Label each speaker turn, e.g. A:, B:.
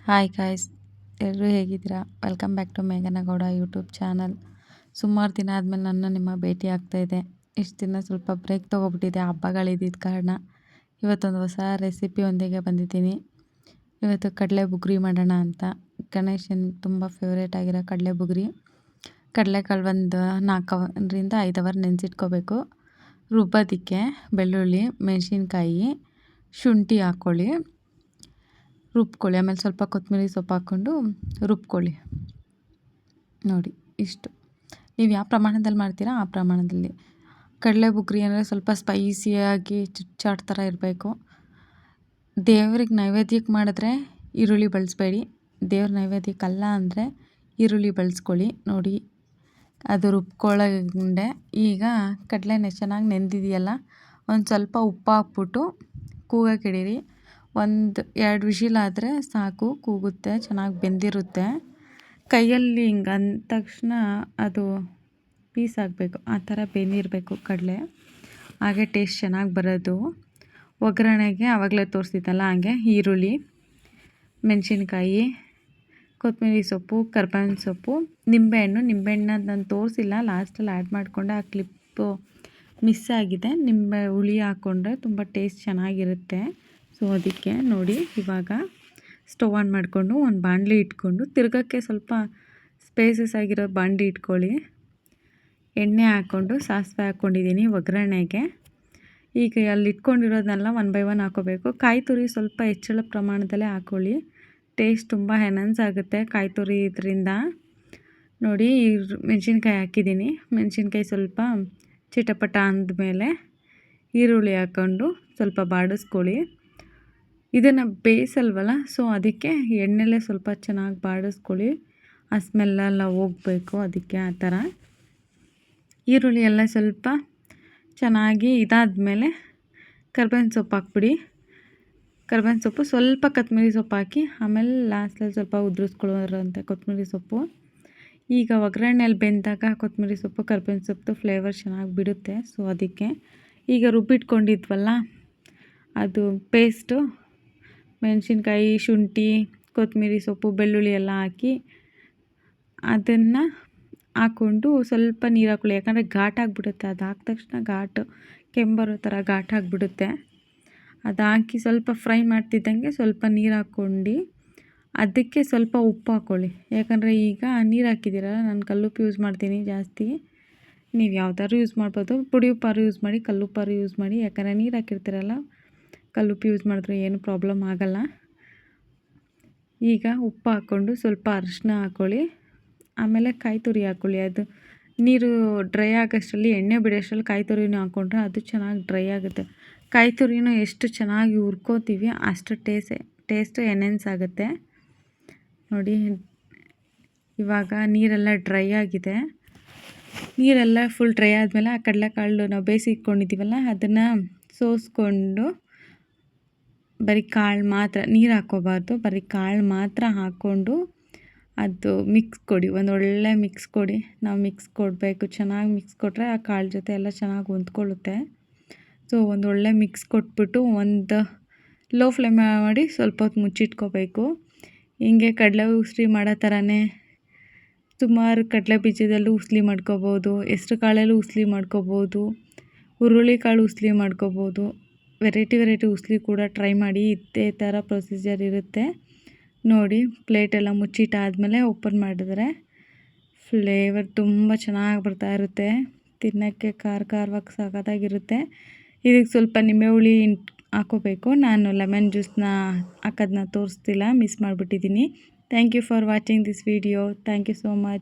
A: Hi guys, ಎಲ್ಲರೂ ಹೇಗಿದ್ದೀರಾ? Welcome back to Meghana Gowda YouTube channel. ಸುಮಾರು ದಿನ ಆದಮೇಲೆ ನಿಮ್ಮ ಭೇಟಿ ಆಗ್ತಾಯಿದೆ. ಇಷ್ಟು ದಿನ ಸ್ವಲ್ಪ ಬ್ರೇಕ್ ತೊಗೊಬಿಟ್ಟಿದ್ದೆ, ಹಬ್ಬಗಳಿದ್ದಿದ್ದ ಕಾರಣ. ಇವತ್ತೊಂದು ಹೊಸ ರೆಸಿಪಿಯೊಂದಿಗೆ ಬಂದಿದ್ದೀನಿ. ಇವತ್ತು ಕಡಲೆ ಬುಗ್ರಿ ಮಾಡೋಣ ಅಂತ. ಗಣೇಶನ್ ತುಂಬ ಫೇವ್ರೇಟ್ ಆಗಿರೋ ಕಡಲೆ ಬುಗ್ರಿ. ಕಡಲೆಕಾಳು ಒಂದು 4ರಿಂದ 5 ಅವರ್ ನೆನೆಸಿಟ್ಕೋಬೇಕು. ರುಬ್ಬೋದಕ್ಕೆ ಬೆಳ್ಳುಳ್ಳಿ, ಮೆಣಸಿನ್ಕಾಯಿ, ಶುಂಠಿ ಹಾಕ್ಕೊಳ್ಳಿ, ರುಬ್ಕೊಳ್ಳಿ. ಆಮೇಲೆ ಸ್ವಲ್ಪ ಕೊತ್ತಂಬರಿ ಸೊಪ್ಪು ಹಾಕ್ಕೊಂಡು ರುಬ್ಕೊಳ್ಳಿ. ನೋಡಿ ಇಷ್ಟು. ನೀವು ಯಾವ ಪ್ರಮಾಣದಲ್ಲಿ ಮಾಡ್ತೀರಾ ಆ ಪ್ರಮಾಣದಲ್ಲಿ. ಕಡಲೆ ಬುಗ್ರಿ ಅಂದರೆ ಸ್ವಲ್ಪ ಸ್ಪೈಸಿಯಾಗಿ ಚಾಟ್ ಥರ ಇರಬೇಕು. ದೇವ್ರಿಗೆ ನೈವೇದ್ಯಕ್ಕೆ ಮಾಡಿದ್ರೆ ಈರುಳ್ಳಿ ಬಳಸಬೇಡಿ. ದೇವ್ರ ನೈವೇದ್ಯಕ್ಕಲ್ಲ ಅಂದರೆ ಈರುಳ್ಳಿ ಬಳಸ್ಕೊಳ್ಳಿ. ನೋಡಿ ಅದು ರುಬ್ಕೊಳ್ಳೋಂಡೆ. ಈಗ ಕಡಲೆನೇ ಚೆನ್ನಾಗಿ ನೆಂದಿದೆಯಲ್ಲ, ಒಂದು ಸ್ವಲ್ಪ ಉಪ್ಪು ಹಾಕ್ಬಿಟ್ಟು ಕೂಗಕ್ಕೆ ಇಡೀರಿ. 1-2 ವಿಷಿಲ್ ಆದರೆ ಸಾಕು, ಕೂಗುತ್ತೆ, ಚೆನ್ನಾಗಿ ಬೆಂದಿರುತ್ತೆ. ಕೈಯಲ್ಲಿ ಹಿಂಗೆ ಅಂದ ತಕ್ಷಣ ಅದು ಪೀಸ್ ಆಗಬೇಕು, ಆ ಥರ ಬೆಂದಿರಬೇಕು ಕಡಲೆ. ಹಾಗೆ ಟೇಸ್ಟ್ ಚೆನ್ನಾಗಿ ಬರೋದು. ಒಗ್ಗರಣೆಗೆ ಆವಾಗಲೇ ತೋರಿಸಿದ್ದಲ್ಲ ಹಾಗೆ ಈರುಳ್ಳಿ, ಮೆಣಸಿನ್ಕಾಯಿ, ಕೊತ್ತಂಬರಿ ಸೊಪ್ಪು, ಕರ್ಬೇವಿನ ಸೊಪ್ಪು, ನಿಂಬೆಹಣ್ಣು ನಾನು ತೋರಿಸಿಲ್ಲ, ಲಾಸ್ಟಲ್ಲಿ ಆ್ಯಡ್ ಮಾಡಿಕೊಂಡೆ. ಆ ಕ್ಲಿಪ್ಪು ಮಿಸ್ ಆಗಿದೆ. ನಿಂಬೆ ಹುಳಿ ಹಾಕ್ಕೊಂಡ್ರೆ ತುಂಬ ಟೇಸ್ಟ್ ಚೆನ್ನಾಗಿರುತ್ತೆ. ಸೊ ಅದಕ್ಕೆ ನೋಡಿ, ಇವಾಗ ಸ್ಟವ್ ಆನ್ ಮಾಡಿಕೊಂಡು ಒಂದು ಬಾಣಲಿ ಇಟ್ಕೊಂಡು, ತಿರ್ಗೋಕ್ಕೆ ಸ್ವಲ್ಪ ಸ್ಪೇಸಸ್ ಆಗಿರೋ ಬಾಣಲಿ ಇಟ್ಕೊಳ್ಳಿ. ಎಣ್ಣೆ ಹಾಕ್ಕೊಂಡು ಸಾಸಿವೆ ಹಾಕ್ಕೊಂಡಿದ್ದೀನಿ ಒಗ್ಗರಣೆಗೆ. ಈಗ ಅಲ್ಲಿ ಇಟ್ಕೊಂಡಿರೋದನ್ನೆಲ್ಲ 1 by 1 ಹಾಕ್ಕೋಬೇಕು. ಕಾಯಿ ತುರಿ ಸ್ವಲ್ಪ ಹೆಚ್ಚಳ ಪ್ರಮಾಣದಲ್ಲೇ ಹಾಕ್ಕೊಳ್ಳಿ. ಟೇಸ್ಟ್ ತುಂಬ ಎನ್ಹಾನ್ಸ್ ಆಗುತ್ತೆ ಕಾಯಿ ತುರಿ ಇದರಿಂದ. ನೋಡಿ, ಮೆಣಸಿನ್ಕಾಯಿ ಹಾಕಿದ್ದೀನಿ. ಮೆಣಸಿನ್ಕಾಯಿ ಸ್ವಲ್ಪ ಚಿಟಪಟ ಅಂದಮೇಲೆ ಈರುಳ್ಳಿ ಹಾಕ್ಕೊಂಡು ಸ್ವಲ್ಪ ಬಾಡಿಸ್ಕೊಳ್ಳಿ. ಇದನ್ನು ಬೇಯಿಸಲ್ವಲ್ಲ, ಸೊ ಅದಕ್ಕೆ ಎಣ್ಣೆಲೇ ಸ್ವಲ್ಪ ಚೆನ್ನಾಗಿ ಬಾಡಿಸ್ಕೊಳ್ಳಿ. ಆ ಸ್ಮೆಲ್ಲೆಲ್ಲ ಹೋಗಬೇಕು, ಅದಕ್ಕೆ ಆ ಥರ. ಈರುಳ್ಳಿ ಎಲ್ಲ ಸ್ವಲ್ಪ ಚೆನ್ನಾಗಿ ಇದಾದಮೇಲೆ ಕರ್ಬೇವಿನ ಸೊಪ್ಪು ಹಾಕ್ಬಿಡಿ. ಕರ್ಬೇವಿನ ಸೊಪ್ಪು ಸ್ವಲ್ಪ ಕೊತ್ತಂಬರಿ ಸೊಪ್ಪು ಹಾಕಿ, ಆಮೇಲೆ ಲಾಸ್ಟಲ್ಲಿ ಸ್ವಲ್ಪ ಉದುರಿಸ್ಕೊಳ್ಳೋರಂತೆ ಕೊತ್ತಂಬರಿ ಸೊಪ್ಪು. ಈಗ ಒಗ್ಗರಣೆಯಲ್ಲಿ ಬೆಂದಾಗ ಕೊತ್ತಂಬರಿ ಸೊಪ್ಪು, ಕರ್ಬೇವಿನ ಸೊಪ್ಪು ಫ್ಲೇವರ್ ಚೆನ್ನಾಗಿ ಬಿಡುತ್ತೆ. ಸೊ ಅದಕ್ಕೆ ಈಗ ರುಬ್ಬಿಟ್ಕೊಂಡಿದ್ವಲ್ಲ ಅದು ಪೇಸ್ಟು, ಮೆಣಸಿನ್ಕಾಯಿ, ಶುಂಠಿ, ಕೊತ್ತಂಬರಿ ಸೊಪ್ಪು, ಬೆಳ್ಳುಳ್ಳಿ ಎಲ್ಲ ಹಾಕಿ ಅದನ್ನು ಹಾಕ್ಕೊಂಡು ಸ್ವಲ್ಪ ನೀರು ಹಾಕ್ಕೊಳ್ಳಿ. ಯಾಕಂದರೆ ಘಾಟಾಗಿಬಿಡುತ್ತೆ. ಅದು ಹಾಕಿದ ತಕ್ಷಣ ಕೆಂಬರೋ ಥರ ಘಾಟಾಗಿಬಿಡುತ್ತೆ. ಅದು ಹಾಕಿ ಸ್ವಲ್ಪ ಫ್ರೈ ಮಾಡ್ತಿದ್ದಂಗೆ ಸ್ವಲ್ಪ ನೀರು ಹಾಕ್ಕೊಂಡು ಅದಕ್ಕೆ ಸ್ವಲ್ಪ ಉಪ್ಪು ಹಾಕ್ಕೊಳ್ಳಿ. ಯಾಕಂದರೆ ಈಗ ನೀರು ಹಾಕಿದ್ದೀರಲ್ಲ, ನಾನು ಕಲ್ಲುಪ್ಪು ಯೂಸ್ ಮಾಡ್ತೀನಿ ಜಾಸ್ತಿ. ನೀವು ಯಾವ್ದಾದ್ರು ಯೂಸ್ ಮಾಡ್ಬೋದು. ಪುಡಿ ಉಪ್ಪಾರು ಯೂಸ್ ಮಾಡಿ, ಕಲ್ಲುಪ್ಪಾರು ಯೂಸ್ ಮಾಡಿ. ಯಾಕಂದರೆ ನೀರು ಹಾಕಿರ್ತೀರಲ್ಲ, ಕಲ್ಲುಪ್ಪು ಯೂಸ್ ಮಾಡಿದ್ರೆ ಏನು ಪ್ರಾಬ್ಲಮ್ ಆಗೋಲ್ಲ. ಈಗ ಉಪ್ಪು ಹಾಕ್ಕೊಂಡು ಸ್ವಲ್ಪ ಅರಿಶಿನ ಹಾಕ್ಕೊಳ್ಳಿ. ಆಮೇಲೆ ಕಾಯಿ ತುರಿ ಹಾಕ್ಕೊಳ್ಳಿ. ಅದು ನೀರು ಡ್ರೈ ಆಗೋಷ್ಟರಲ್ಲಿ, ಎಣ್ಣೆ ಬಿಡೋಷ್ಟರಲ್ಲಿ ಕಾಯಿ ತುರಿನೂ ಹಾಕ್ಕೊಂಡ್ರೆ ಅದು ಚೆನ್ನಾಗಿ ಡ್ರೈ ಆಗುತ್ತೆ. ಕಾಯಿ ತುರಿನೂ ಎಷ್ಟು ಚೆನ್ನಾಗಿ ಹುರ್ಕೋತೀವಿ ಅಷ್ಟು ಟೇಸ್ಟು ಎನ್ಹಾನ್ಸ್ ಆಗುತ್ತೆ. ನೋಡಿ, ಇವಾಗ ನೀರೆಲ್ಲ ಡ್ರೈ ಆಗಿದೆ. ನೀರೆಲ್ಲ ಫುಲ್ ಡ್ರೈ ಆದಮೇಲೆ ಆ ಕಡಲೆಕಾಳು ನಾವು ಬೇಯಿಸಿ ಇಟ್ಕೊಂಡಿದ್ದೀವಲ್ಲ ಅದನ್ನು ಸೋಸ್ಕೊಂಡು, ಬರೀ ಕಾಳು ಮಾತ್ರ, ನೀರು ಹಾಕ್ಕೋಬಾರ್ದು, ಬರೀ ಕಾಳು ಮಾತ್ರ ಹಾಕ್ಕೊಂಡು ಅದು ಮಿಕ್ಸ್ ಕೊಡಿ. ಒಳ್ಳೆ ಮಿಕ್ಸ್ ಕೊಡಿ. ನಾವು ಮಿಕ್ಸ್ ಕೊಡಬೇಕು. ಚೆನ್ನಾಗಿ ಮಿಕ್ಸ್ ಕೊಟ್ಟರೆ ಆ ಕಾಳು ಜೊತೆ ಎಲ್ಲ ಚೆನ್ನಾಗಿ ಹೊಂದ್ಕೊಳ್ಳುತ್ತೆ. ಸೊ ಒಳ್ಳೆ ಮಿಕ್ಸ್ ಕೊಟ್ಬಿಟ್ಟು ಒಂದು ಲೋ ಫ್ಲೇಮ್ ಮಾಡಿ ಸ್ವಲ್ಪ ಹೊತ್ತು ಮುಚ್ಚಿಟ್ಕೋಬೇಕು. ಹಿಂಗೆ ಕಡಲೆ ಉಸ್ಲಿ ಮಾಡೋ ಥರನೇ ಸುಮಾರು ಕಡಲೆ ಬೀಜದಲ್ಲೂ ಉಸ್ಲಿ ಮಾಡ್ಕೋಬೋದು, ಹೆಸ್ರು ಕಾಳಲ್ಲೂ ಉಸ್ಲಿ ಮಾಡ್ಕೋಬೋದು, ಹುರುಳಿ ಕಾಳು ಉಸ್ಲಿ ಮಾಡ್ಕೋಬೋದು. ವೆರೈಟಿ ಉಸ್ಲಿ ಕೂಡ ಟ್ರೈ ಮಾಡಿ. ಇದೇ ಥರ ಪ್ರೊಸೀಜರ್ ಇರುತ್ತೆ. ನೋಡಿ, ಪ್ಲೇಟೆಲ್ಲ ಮುಚ್ಚಿಟ್ಟಾದಮೇಲೆ ಓಪನ್ ಮಾಡಿದ್ರೆ ಫ್ಲೇವರ್ ತುಂಬ ಚೆನ್ನಾಗಿ ಬರ್ತಾ ಇರುತ್ತೆ. ತಿನ್ನೋಕ್ಕೆ ಖಾರವಾಗಿ ಸಖತ್ತಾಗಿರುತ್ತೆ. ಇದಕ್ಕೆ ಸ್ವಲ್ಪ ನಿಂಬೆ ಹುಳಿ ಹಾಕ್ಕೋಬೇಕು. ನಾನು ಲೆಮನ್ ಜ್ಯೂಸನ್ನ ಹಾಕೋದನ್ನ ತೋರಿಸ್ತಿಲ್ಲ, ಮಿಸ್ ಮಾಡಿಬಿಟ್ಟಿದ್ದೀನಿ. Thank you for watching this video. Thank you so much.